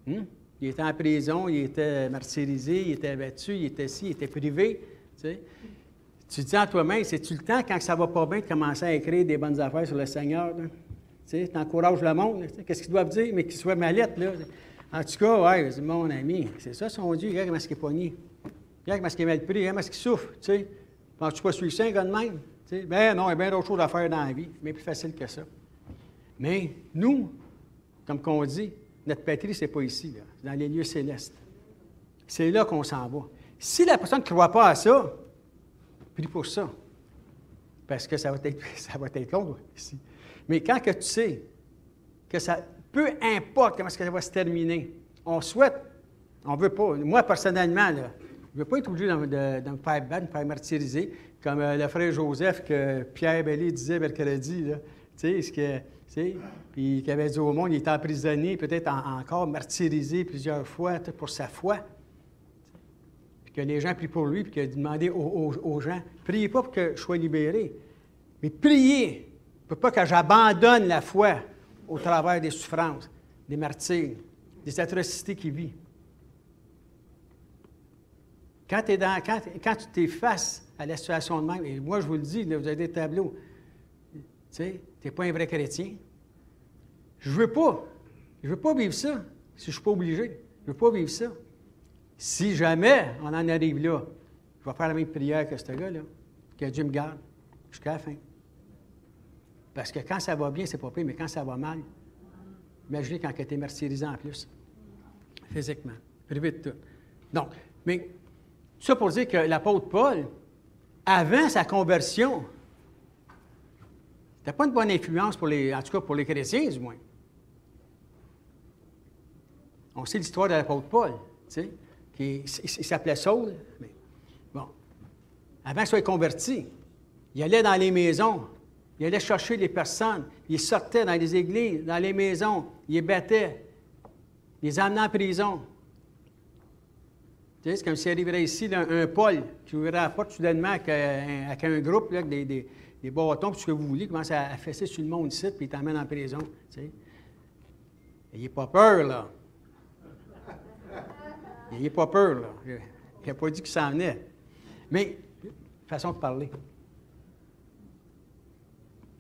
Il était en prison, il était martyrisé, il était abattu, il était il était privé. Tu sais. Tu te dis en toi-même, c'est-tu le temps, quand ça ne va pas bien, de commencer à écrire des bonnes affaires sur le Seigneur? Tu encourages le monde. Qu'est-ce qu'ils doivent dire? Mais qu'il soit ma lettre, là. En tout cas, ouais, c'est mon ami. C'est ça son Dieu. Regarde comment est-ce qu'il est pogné. Regarde comment est-ce qu'il est mal pris. Regarde comment est-ce qu'il souffre. Tu sais. Penses-tu pas suivre ça, un gars de même? Tu sais. Ben non, il y a bien d'autres choses à faire dans la vie. Mais plus facile que ça. Mais nous, comme qu'on dit, notre patrie, c'est pas ici, là. C'est dans les lieux célestes. C'est là qu'on s'en va. Si la personne ne croit pas à ça, prie pour ça. Parce que ça va être long ici. Mais quand que tu sais que ça, peu importe comment est-ce que ça va se terminer, on souhaite, on ne veut pas, moi personnellement, là, je ne veux pas être obligé de me faire battre, de me faire martyriser, comme le frère Joseph que Pierre Bellé disait mercredi, là, tu sais, puis qu'il avait dit au monde, il était emprisonné, peut-être encore martyrisé plusieurs fois pour sa foi. Puis que les gens prient pour lui, puis qu'il a demandé aux gens, priez pas pour que je sois libéré, mais priez pour pas que j'abandonne la foi au travers des souffrances, des martyrs, des atrocités qu'il vit. Quand tu t'es face à la situation de même, et moi je vous le dis, là, vous avez des tableaux, tu sais, tu n'es pas un vrai chrétien. Je veux pas vivre ça, si je ne suis pas obligé. Je veux pas vivre ça. Si jamais on en arrive là, je vais faire la même prière que ce gars-là, que Dieu me garde jusqu'à la fin. Parce que quand ça va bien, c'est pas pire, mais quand ça va mal, imaginez quand tu es martyrisé en plus, physiquement, privé de tout. Donc, mais ça pour dire que l'apôtre Paul, avant sa conversion, c'était pas une bonne influence en tout cas pour les chrétiens, du moins. On sait l'histoire de l'apôtre Paul, tu sais. Il s'appelait Saul, mais bon. Avant qu'il soit converti, il allait dans les maisons, il allait chercher les personnes, il sortait dans les églises, dans les maisons, il les battait, il les emmenait en prison. Tu sais, c'est comme s'il arriverait ici, là, un Paul qui ouvrirait la porte soudainement avec un groupe, là, avec des bâtons, tout ce que vous voulez, commence à fesser sur le monde ici, puis il t'emmène en prison. Tu sais. N'ayez pas peur, là. N'ayez pas peur, là. Il n'a pas dit qu'il s'en venait. Mais, façon de parler.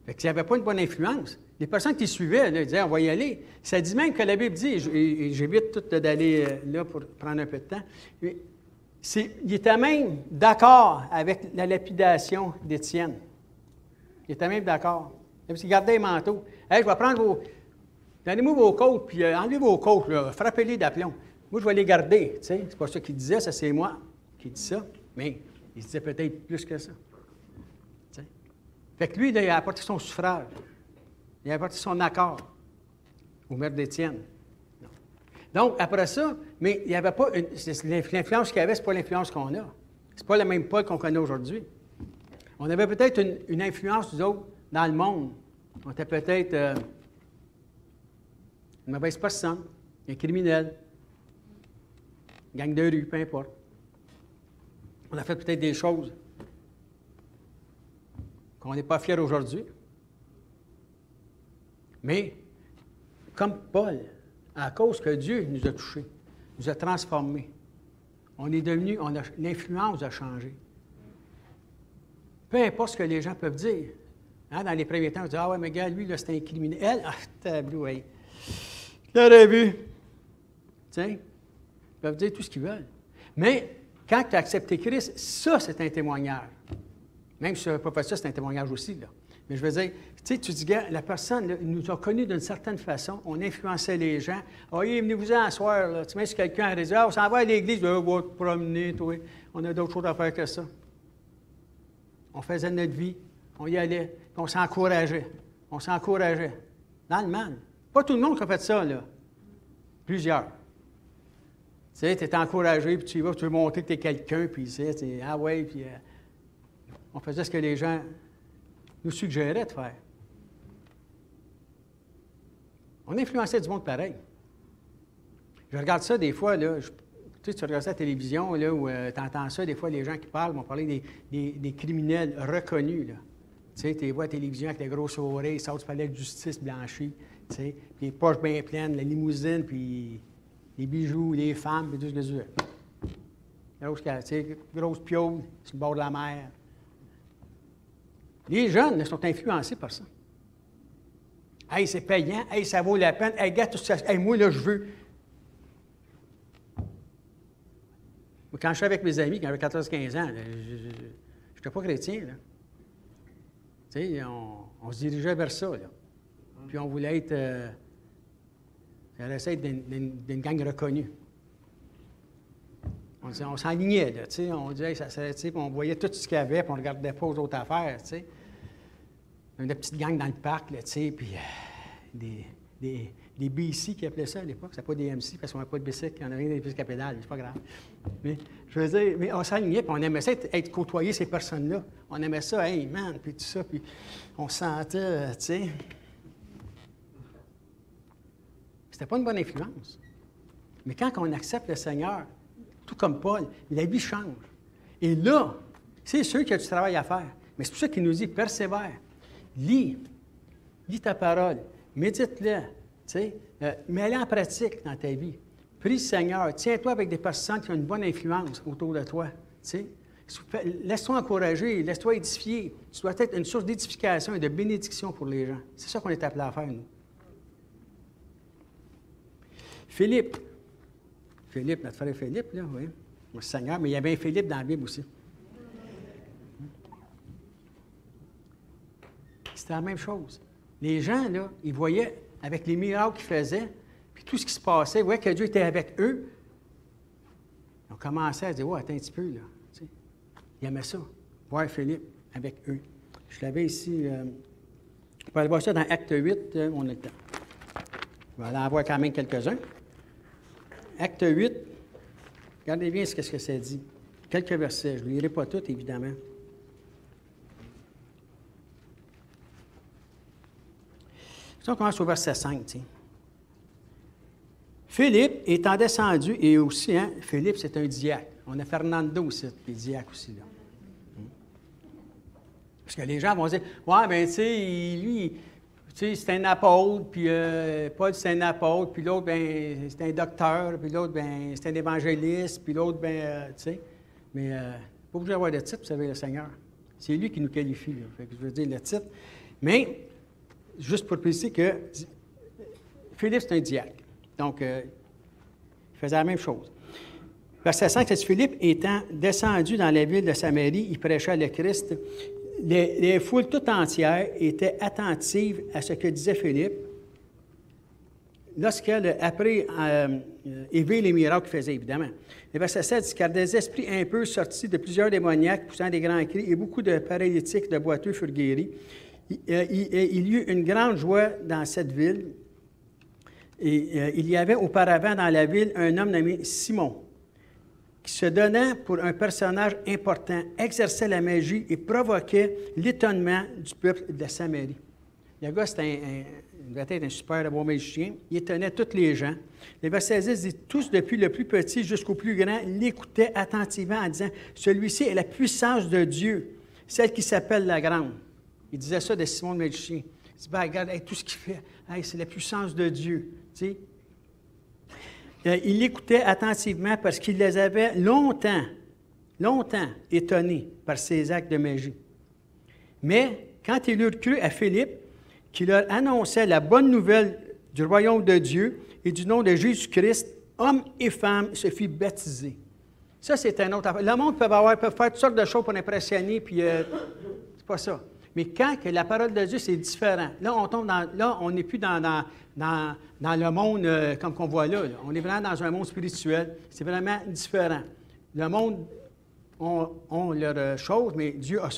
Fait que s'il n'y avait pas une bonne influence, les personnes qui suivaient, là, ils disaient, on va y aller. Ça dit même que la Bible dit, et j'évite tout d'aller là pour prendre un peu de temps, il était même d'accord avec la lapidation d'Étienne. Il était même d'accord. Parce qu'il gardait les manteaux. Hey, je vais prendre donnez-moi vos côtes, puis enlevez vos côtes, là, frappez-les d'aplomb. Moi, je vais les garder. Tu sais, c'est pas ça qu'il disait, ça c'est moi qui dis ça. Mais il disait peut-être plus que ça. Tu sais. Fait que lui, là, il a apporté son suffrage. Il a apporté son accord au maître d'Étienne. Donc, après ça, mais il n'y avait pas l'influence qu'il y avait, ce n'est pas l'influence qu'on a. C'est pas le même Paul qu'on connaît aujourd'hui. On avait peut-être une influence, nous autres, dans le monde. On était peut-être une mauvaise personne, un criminel, une gang de rue, peu importe. On a fait peut-être des choses qu'on n'est pas fiers aujourd'hui. Mais, comme Paul, à cause que Dieu nous a touchés, nous a transformés, on est devenu, l'influence a changé. Peu importe ce que les gens peuvent dire. Hein, dans les premiers temps, on dit, ah ouais, mais gars, lui, là, c'est un criminel. Elle, tableau, hey. Tu l'aurais vu. Tu sais, ils peuvent dire tout ce qu'ils veulent. Mais quand tu as accepté Christ, ça, c'est un témoignage. Même si tu n'as pas fait ça, c'est un témoignage aussi, là. Mais je veux dire, tu dis, gars, la personne là, nous a connus d'une certaine façon, on influençait les gens. Ah, oui, venez-vous-en à soir, là. Tu mets si quelqu'un a dit, ah, on s'en va à l'église, on va te promener, toi. On a d'autres choses à faire que ça. On faisait notre vie, on y allait, puis on s'encourageait. On s'encourageait. Dans le mal. Pas tout le monde qui a fait ça, là. Plusieurs. Tu sais, tu es encouragé, puis tu y vas, puis tu veux montrer que tu es quelqu'un, puis tu sais, ah ouais, puis on faisait ce que les gens nous suggéraient de faire. On influençait du monde pareil. Je regarde ça des fois, là, tu regardes ça à la télévision, là, où tu entends ça, des fois, les gens qui parlent vont parler des criminels reconnus, là. Tu sais, tu les vois à la télévision avec les grosses oreilles, ils sortent du palais de justice blanchi, tu sais, puis les poches bien pleines, la limousine, puis les bijoux, les femmes, puis tout ce que tu veux. Grosse piole sur le bord de la mer. Les jeunes sont influencés par ça. Hey, c'est payant, hey, ça vaut la peine, hey, gars, tout ça, hey, moi, là, je veux. Quand je suis avec mes amis, quand j'avais 14-15 ans, je n'étais pas chrétien, là. Tu sais, on se dirigeait vers ça, là. Puis on voulait être... on essayait d'une gang reconnue. On s'enlignait, là, tu sais. On disait, on voyait tout ce qu'il y avait, puis on ne regardait pas aux autres affaires, tu sais. Une petite gang dans le parc, là, tu sais, puis des BC qui appelaient ça à l'époque. C'était pas des MC, parce qu'on n'avait pas de bicycle, on avait rien des bicycles à pédales, c'est pas grave. Mais, je veux dire, mais on s'alignait, puis on aimait ça, être côtoyer ces personnes-là. On aimait ça, hey, man, puis tout ça, puis on sentait, tu sais. C'était pas une bonne influence. Mais quand on accepte le Seigneur, tout comme Paul, la vie change. Et là, c'est sûr qu'il y a du travail à faire. Mais c'est pour ça qu'il nous dit, persévère, lis ta parole, médite-la, mets-la en pratique dans ta vie. Prie le Seigneur, tiens-toi avec des personnes qui ont une bonne influence autour de toi. Laisse-toi encourager, laisse-toi édifier. Tu dois être une source d'édification et de bénédiction pour les gens. C'est ça qu'on est appelé à faire, nous. Philippe, notre frère Philippe, là, oui, le Seigneur, mais il y avait un Philippe dans la Bible aussi. C'était la même chose. Les gens, là, ils voyaient, avec les miracles qu'ils faisaient, puis tout ce qui se passait, ils voyaient que Dieu était avec eux. Ils ont commencé à se dire, « Ouais, attends un petit peu, là. » Ils aimaient ça, voir Philippe avec eux. Je l'avais ici. On peut aller voir ça dans Acte 8, on a le temps. On va aller en voir quand même quelques-uns. Acte 8, regardez bien ce que ça dit. Quelques versets, je ne lirai pas tout, évidemment. Ça, on commence au verset 5. Tiens. Philippe étant descendu, et aussi, Philippe, c'est un diacre. On a Fernando aussi, qui est diacre aussi, là. Parce que les gens vont dire, « Ouais, bien, tu sais, lui, tu sais, c'est un apôtre, puis Paul, c'est un apôtre, puis l'autre, bien, c'est un docteur, puis l'autre, bien, c'est un évangéliste, puis l'autre, bien, tu sais. » Mais pas obligé d'avoir le titre, vous savez, le Seigneur. C'est lui qui nous qualifie, là. Fait que je veux dire le titre. Mais, juste pour préciser que Philippe, c'est un diacre. Donc, il faisait la même chose. Verset 5, c'est Philippe étant descendu dans la ville de Samarie, il prêchait le Christ. Les foules tout entières étaient attentives à ce que disait Philippe. Lorsqu'elle, après, éveille les miracles qu'il faisait, évidemment. Le verset 7 dit, car des esprits impurs sortis de plusieurs démoniaques, poussant des grands cris, et beaucoup de paralytiques, de boiteux furent guéris. Il y eut une grande joie dans cette ville. Et il y avait auparavant dans la ville un homme nommé Simon, qui se donnait pour un personnage important, exerçait la magie et provoquait l'étonnement du peuple de Samarie. Le gars, il devait être un super bon magicien. Il étonnait tous les gens. Le verset 10 dit, tous, depuis le plus petit jusqu'au plus grand, l'écoutaient attentivement en disant, celui-ci est la puissance de Dieu, celle qui s'appelle la grande. Il disait ça de Simon le magicien. Il dit, ben, regarde, tout ce qu'il fait, c'est la puissance de Dieu. Tu sais? Il l'écoutait attentivement parce qu'il les avait longtemps étonnés par ses actes de magie. Mais quand ils eurent cru à Philippe, qui leur annonçait la bonne nouvelle du royaume de Dieu et du nom de Jésus-Christ, hommes et femmes se firent baptiser. Ça, c'est un autre affaire. Le monde peut faire toutes sortes de choses pour impressionner, puis c'est pas ça. Mais quand que la parole de Dieu, c'est différent. Là, on n'est plus dans le monde comme qu'on voit là. On est vraiment dans un monde spirituel. C'est vraiment différent. Le monde ont leur chose, mais Dieu a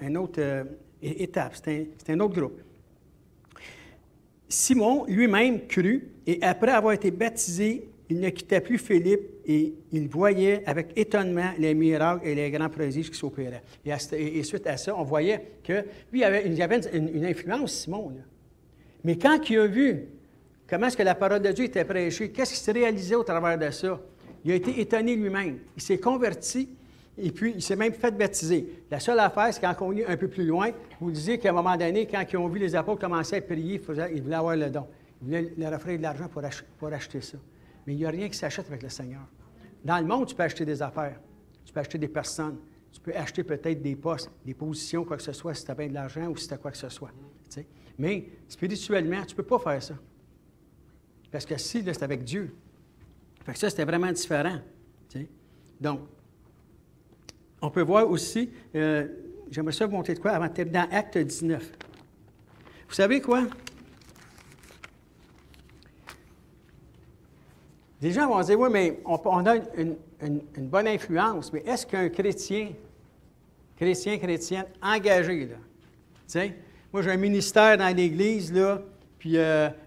une autre étape. C'est un autre groupe. Simon lui-même crut, et après avoir été baptisé, il ne quittait plus Philippe, et il voyait avec étonnement les miracles et les grands prodiges qui s'opéraient. Et suite à ça, on voyait que lui, il avait une influence, Simon. Là. Mais quand il a vu comment est-ce que la parole de Dieu était prêchée, qu'est-ce qui s'est réalisé au travers de ça? Il a été étonné lui-même. Il s'est converti, et puis il s'est même fait baptiser. La seule affaire, c'est quand on est un peu plus loin, vous disiez qu'à un moment donné, quand ils ont vu les apôtres commencer à prier, ils voulaient avoir le don. Ils voulaient leur offrir de l'argent pour acheter ça. Mais il n'y a rien qui s'achète avec le Seigneur. Dans le monde, tu peux acheter des affaires, tu peux acheter des personnes, tu peux acheter peut-être des postes, des positions, quoi que ce soit, si tu as bien de l'argent ou si tu as quoi que ce soit. Tu sais. Mais spirituellement, tu ne peux pas faire ça. Parce que si, là, c'est avec Dieu. Fait que ça, c'était vraiment différent. Tu sais. Donc, on peut voir aussi, j'aimerais ça vous montrer de quoi avant de terminer dans Acte 19. Vous savez quoi? Les gens vont dire, oui, mais on a une bonne influence, mais est-ce qu'un chrétienne engagé, là, tu sais, moi j'ai un ministère dans l'Église, là, puis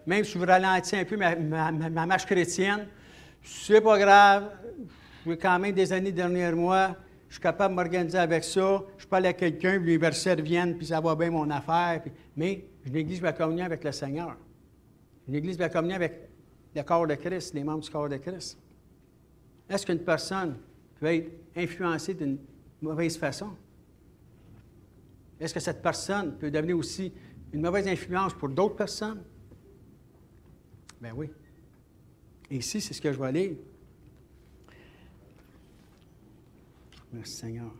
même si je ralentis un peu ma marche chrétienne, c'est pas grave, j'ai quand même des années derrière moi, je suis capable de m'organiser avec ça, je parle à quelqu'un, puis les versets reviennent, puis ça va bien mon affaire, mais j'ai une Église va communier avec le Seigneur. Une Église va communier avec le corps de Christ, les membres du corps de Christ. est-ce qu'une personne peut être influencée d'une mauvaise façon? Est-ce que cette personne peut devenir aussi une mauvaise influence pour d'autres personnes? Ben oui. Et ici, c'est ce que je vais lire. Merci Seigneur.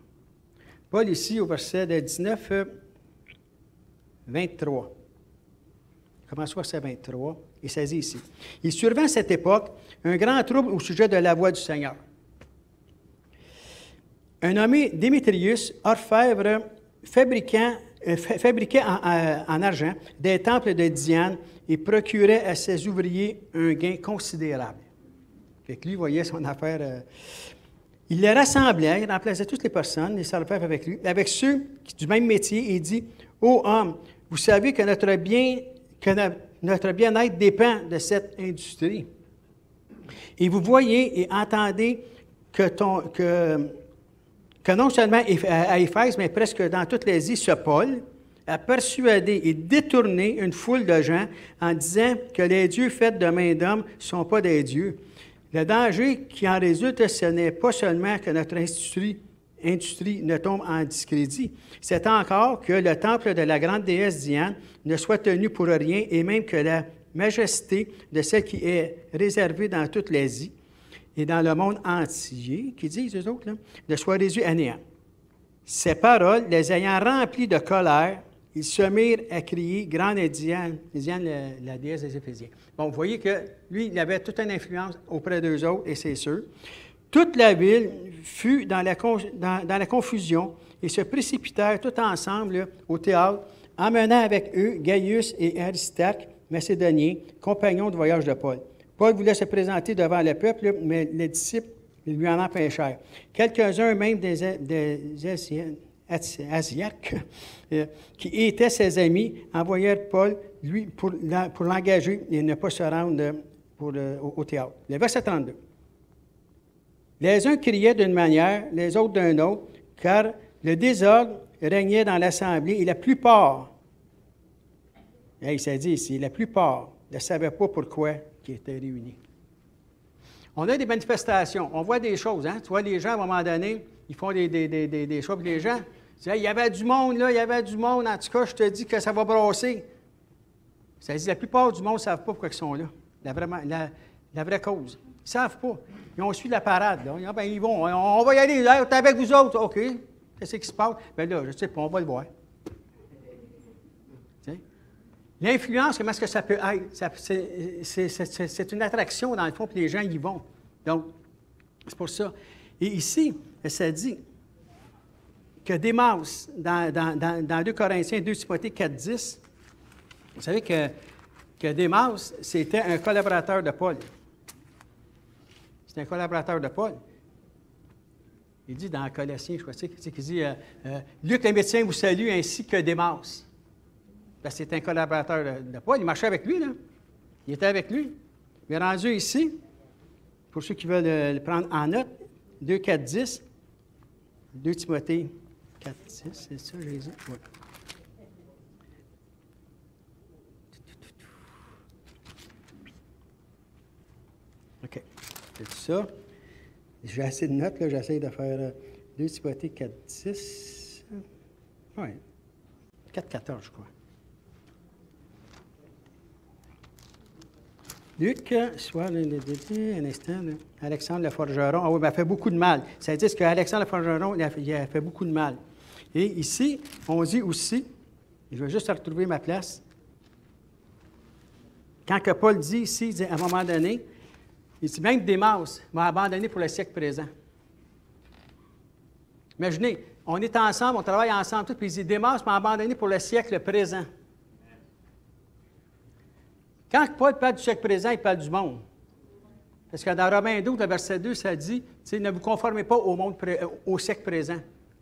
Paul, ici, au verset 19, 23. Commence au verset 23, et ça dit ici. Il survint à cette époque un grand trouble au sujet de la voix du Seigneur. Un nommé Démétrius, orfèvre, fabriquait en argent des temples de Diane et procurait à ses ouvriers un gain considérable. Fait que lui voyait son affaire. Il les rassemblait, il remplaçait toutes les personnes, les orfèvres avec lui, avec ceux du même métier, et dit: Ô homme, vous savez que notre bien-être dépend de cette industrie. Et vous voyez et entendez que non seulement à Éphèse, mais presque dans toute l'Asie, ce Paul a persuadé et détourné une foule de gens en disant que les dieux faits de main d'homme ne sont pas des dieux. Le danger qui en résulte, ce n'est pas seulement que notre industrie ne tombe en discrédit, c'est encore que le temple de la grande déesse Diane ne soit tenu pour rien, et même que la majesté de celle qui est réservée dans toute l'Asie et dans le monde entier, qui disent eux autres, là, ne soit réduite à néant. Ces paroles, les ayant remplis de colère, ils se mirent à crier: Grande est Diane, la déesse des Éphésiens. Bon, vous voyez que lui, il avait toute une influence auprès d'eux autres, et c'est sûr. Toute la ville fut dans la confusion et se précipitèrent tout ensemble là, au théâtre, emmenant avec eux Gaius et Aristarque, macédoniens, compagnons de voyage de Paul. Paul voulait se présenter devant le peuple, mais les disciples lui en empêchèrent. Quelques-uns même des Asiaques, qui étaient ses amis, envoyèrent Paul lui pour l'engager et ne pas se rendre au théâtre. Le verset 32. Les uns criaient d'une manière, les autres d'une autre, car le désordre régnait dans l'assemblée, et la plupart, il s'est dit ici, la plupart ne savaient pas pourquoi ils étaient réunis. On a des manifestations, on voit des choses, hein? Tu vois, les gens, à un moment donné, ils font des choses, puis les gens disent: il y avait du monde, là, il y avait du monde, en tout cas, je te dis que ça va brasser. Ça dit, la plupart du monde ne savent pas pourquoi ils sont là, la vraie cause. Ils ne savent pas. Ils ont suivi la parade. Là. Ah, ben, ils vont. On va y aller. Là, t'es avec vous autres. OK. Qu'est-ce qui se passe? Bien là, je ne sais pas. On va le voir. L'influence, comment est-ce que ça peut être? C'est une attraction, dans le fond, puis les gens y vont. Donc, c'est pour ça. Et ici, ça dit que Démas, dans 2 Corinthiens, 2 Timothée 4,10, vous savez que Démas, c'était un collaborateur de Paul. C'est un collaborateur de Paul. Il dit dans Colossiens, je crois, qu'il dit Luc le médecin vous salue ainsi que Démas. Ben, c'est un collaborateur de Paul. Il marchait avec lui, là. Il était avec lui. Il est rendu ici, pour ceux qui veulent le prendre en note, 2, 4, 10. 2 Timothée 4, 10, c'est ça, Jésus? Oui. OK. C'est ça. J'ai assez de notes, là. J'essaie de faire 2 Timothée 4, 10. Oui. 4, 14, je crois. Luc, soit un instant, là. Alexandre le forgeron. Ah oui, il m'a fait beaucoup de mal. Ça dit qu'Alexandre le forgeron, il a fait beaucoup de mal. Et ici, on dit aussi, je vais juste retrouver ma place. Quand que Paul dit ici, il dit, à un moment donné, il dit même Démas m'a abandonné pour le siècle présent. Imaginez, on est ensemble, on travaille ensemble, tout, puis il dit Démas m'a abandonné pour le siècle présent. Quand Paul parle du siècle présent, il parle du monde. Parce que dans Romains 12, le verset 2, ça dit, ne vous conformez pas au siècle présent,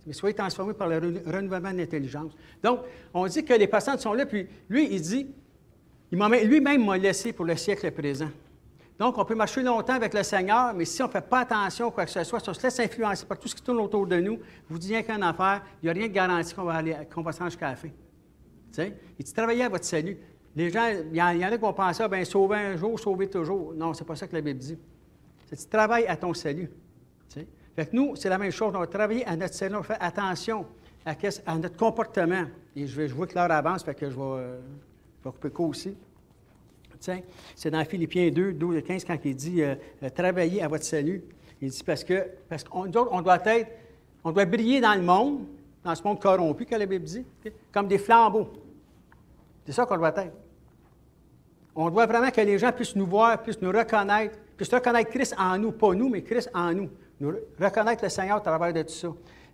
mais soyez transformés par le renouvellement de l'intelligence. Donc, on dit que les personnes sont là, puis lui, il dit, lui-même m'a laissé pour le siècle présent. Donc, on peut marcher longtemps avec le Seigneur, mais si on ne fait pas attention à quoi que ce soit, si on se laisse influencer par tout ce qui tourne autour de nous, je vous dis rien qu'une affaire, il n'y a rien de garanti qu'on va se rendre jusqu'à la fin. Tu sais? Il dit, travaillez à votre salut. Les gens, il y en a qui vont penser, bien, sauver un jour, sauver toujours. Non, c'est pas ça que la Bible dit. C'est tu travailles à ton salut. Tu sais. Fait que nous, c'est la même chose. On va travailler à notre salut. On va faire attention à notre comportement. Et je vois que l'heure avance, fait que je vais couper court aussi. Tiens, c'est dans Philippiens 2, 12 et 15, quand il dit travaillez à votre salut. Il dit parce qu'on on doit briller dans le monde, dans ce monde corrompu, que la Bible dit, comme des flambeaux. C'est ça qu'on doit être. On doit vraiment que les gens puissent nous voir, puissent nous reconnaître, puissent reconnaître Christ en nous, pas nous, mais Christ en nous. Nous reconnaître le Seigneur à travers de tout ça.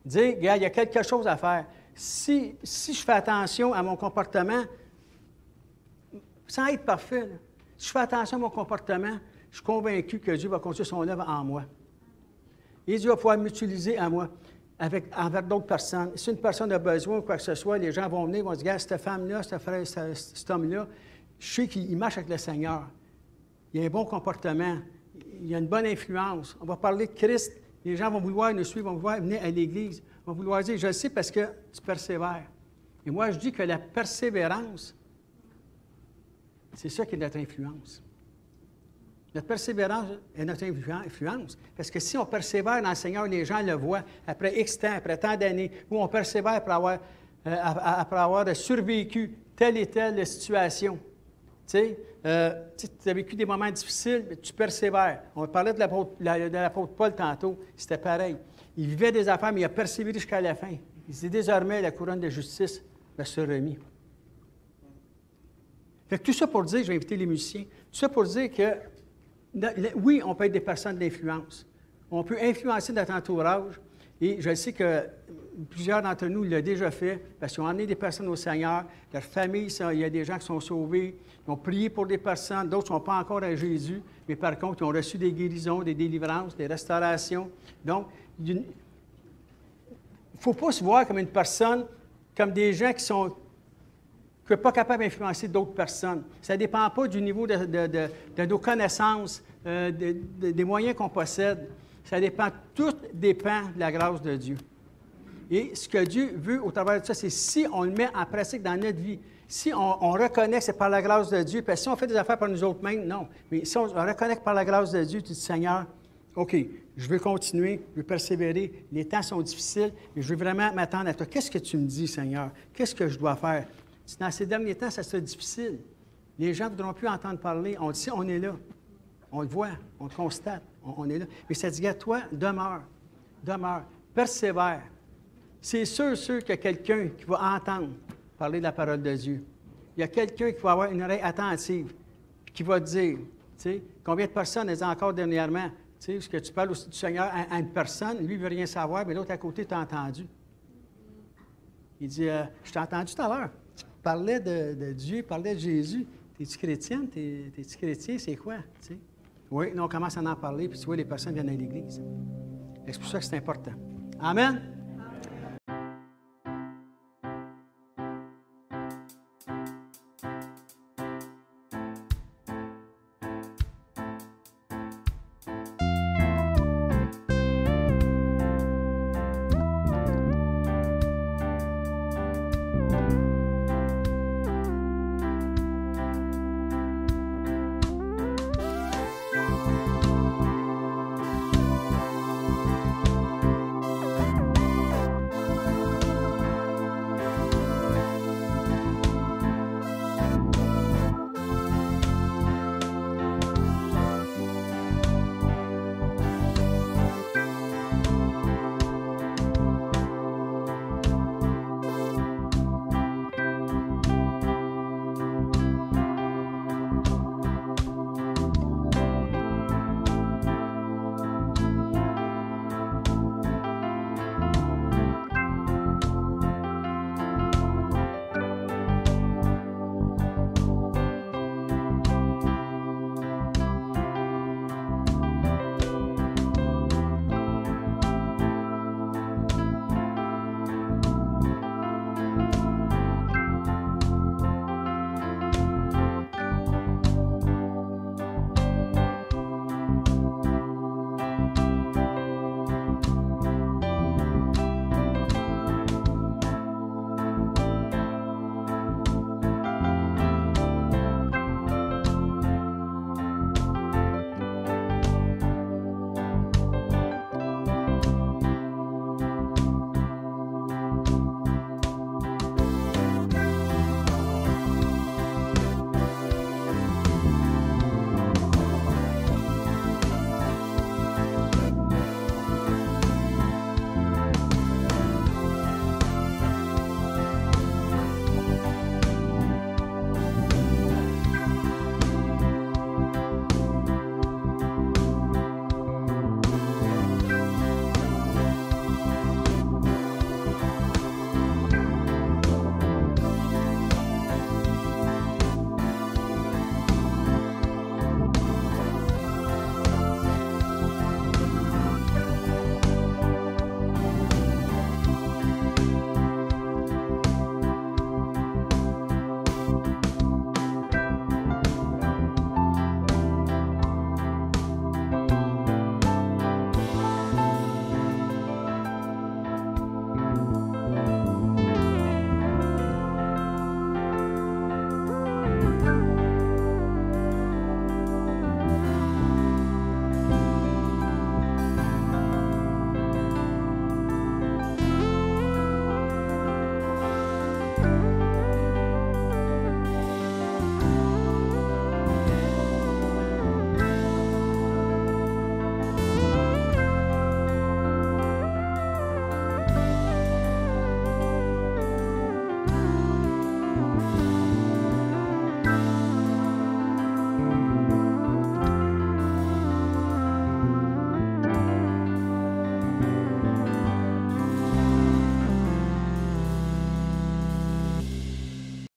Dire, gars, il y a quelque chose à faire. Si je fais attention à mon comportement, sans être parfait, là, si je fais attention à mon comportement, je suis convaincu que Dieu va continuer son œuvre en moi. Et Dieu va pouvoir m'utiliser à moi, envers d'autres personnes. Si une personne a besoin ou quoi que ce soit, les gens vont venir, vont dire, gars, cette femme-là, cet homme-là, je sais qu'il marche avec le Seigneur. Il a un bon comportement. Il a une bonne influence. On va parler de Christ. Les gens vont vouloir nous suivre, vont vouloir venir à l'Église. Vont vouloir dire, je le sais parce que tu persévères. Et moi, je dis que la persévérance, c'est ça qui est notre influence. Notre persévérance est notre influence. Parce que si on persévère dans le Seigneur, les gens le voient après X temps, après tant d'années, où on persévère après avoir survécu telle et telle situation. Tu as vécu des moments difficiles, mais tu persévères. On parlait de l'apôtre Paul tantôt, c'était pareil. Il vivait des affaires, mais il a persévéré jusqu'à la fin. Il dit désormais, la couronne de justice va se remis. Fait que tout ça pour dire, je vais inviter les musiciens, tout ça pour dire que, oui, on peut être des personnes d'influence. On peut influencer notre entourage. Et je sais que plusieurs d'entre nous l'ont déjà fait, parce qu'ils ont emmené des personnes au Seigneur. Leur famille, il y a des gens qui sont sauvés. Ils ont prié pour des personnes, d'autres ne sont pas encore à Jésus, mais par contre, ils ont reçu des guérisons, des délivrances, des restaurations. Donc, il ne faut pas se voir comme une personne, comme des gens qui sont pas capables d'influencer d'autres personnes. Ça ne dépend pas du niveau de nos connaissances, des moyens qu'on possède. Tout dépend de la grâce de Dieu. Et ce que Dieu veut au travers de ça, c'est si on le met en pratique dans notre vie, si on reconnaît que c'est par la grâce de Dieu, parce que si on fait des affaires par nous autres mêmes, non. Mais si on reconnaît que par la grâce de Dieu, tu dis, Seigneur, OK, je veux continuer, je veux persévérer, les temps sont difficiles, mais je veux vraiment m'attendre à toi. Qu'est-ce que tu me dis, Seigneur? Qu'est-ce que je dois faire? Dans ces derniers temps, ça sera difficile. Les gens ne voudront plus entendre parler. On dit, on est là. On le voit, on le constate, on est là. Mais ça dit, gars, toi, demeure, persévère. C'est sûr qu'il y a quelqu'un qui va entendre parler de la parole de Dieu. Il y a quelqu'un qui va avoir une oreille attentive, qui va te dire, tu sais, combien de personnes, elles ont encore dernièrement, tu sais, parce que tu parles aussi du Seigneur à une personne, lui, il ne veut rien savoir, mais l'autre à côté t'a entendu. Il dit, je t'ai entendu tout à l'heure. Tu parlais de Dieu, parlais de Jésus. T'es-tu chrétienne? T'es-tu chrétien? C'est quoi? Tu sais? Oui, on commence à en parler, puis tu vois, les personnes viennent à l'Église. C'est pour ça que c'est important. Amen?